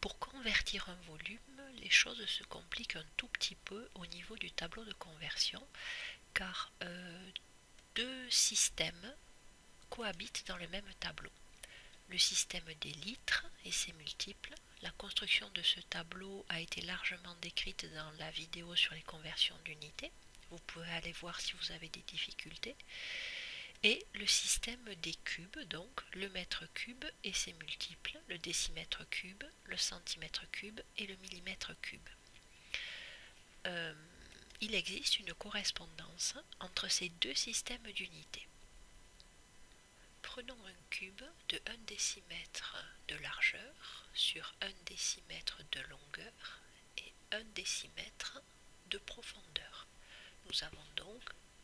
Pour convertir un volume, les choses se compliquent un tout petit peu au niveau du tableau de conversion, car deux systèmes cohabitent dans le même tableau. Le système des litres et ses multiples. La construction de ce tableau a été largement décrite dans la vidéo sur les conversions d'unités. Vous pouvez aller voir si vous avez des difficultés. Et le système des cubes, donc le mètre cube et ses multiples, le décimètre cube, le centimètre cube et le millimètre cube. Il existe une correspondance entre ces deux systèmes d'unités. Prenons un cube de 1 décimètre de largeur sur 1 décimètre de longueur et 1 décimètre de profondeur. Nous avons donc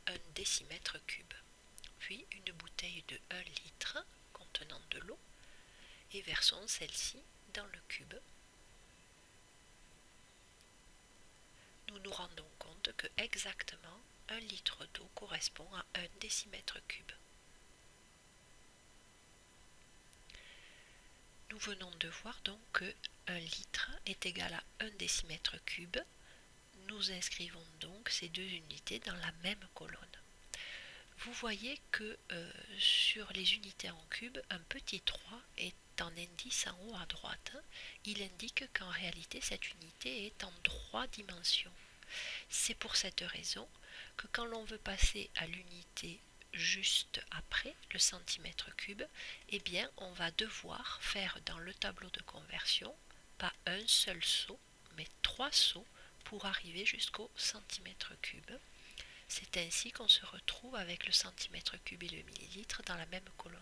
1 décimètre cube. Puis une bouteille de 1 litre contenant de l'eau et versons celle-ci dans le cube. Nous nous rendons compte que exactement 1 litre d'eau correspond à 1 décimètre cube. Nous venons de voir donc que 1 litre est égal à 1 décimètre cube. Nous inscrivons donc ces deux unités dans la même colonne. Vous voyez que sur les unités en cube, un petit 3 est en indice en haut à droite. Il indique qu'en réalité cette unité est en 3 dimensions. C'est pour cette raison que quand l'on veut passer à l'unité juste après, le centimètre cube, eh bien on va devoir faire dans le tableau de conversion pas un seul saut, mais 3 sauts pour arriver jusqu'au centimètre cube. C'est ainsi qu'on se retrouve avec le centimètre cube et le millilitre dans la même colonne.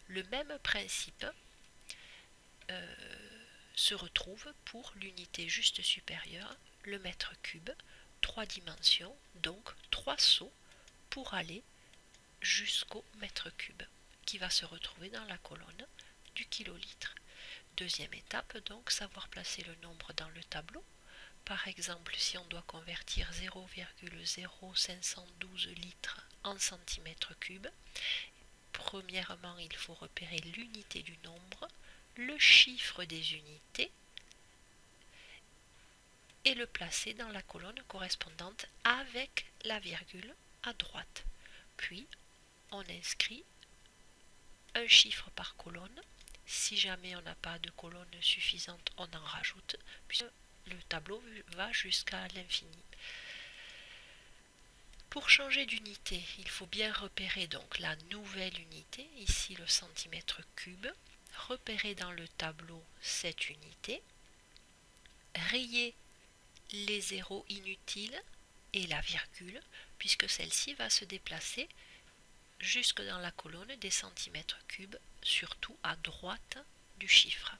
Le même principe se retrouve pour l'unité juste supérieure, le mètre cube, 3 dimensions, donc 3 sauts pour aller jusqu'au mètre cube, qui va se retrouver dans la colonne du kilolitre. Deuxième étape, donc, savoir placer le nombre dans le tableau. Par exemple, si on doit convertir 0,0512 litres en centimètres cubes, premièrement, il faut repérer l'unité du nombre, le chiffre des unités et le placer dans la colonne correspondante avec la virgule à droite. Puis, on inscrit un chiffre par colonne. Si jamais on n'a pas de colonne suffisante, on en rajoute, puisque le tableau va jusqu'à l'infini. Pour changer d'unité, il faut bien repérer donc la nouvelle unité, ici le centimètre cube, repérer dans le tableau cette unité, rayer les zéros inutiles et la virgule, puisque celle-ci va se déplacer jusque dans la colonne des centimètres cubes, surtout à droite du chiffre.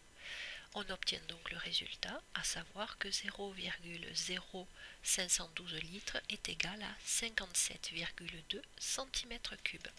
On obtient donc le résultat, à savoir que 0,0512 litres est égal à 57,2 cm3.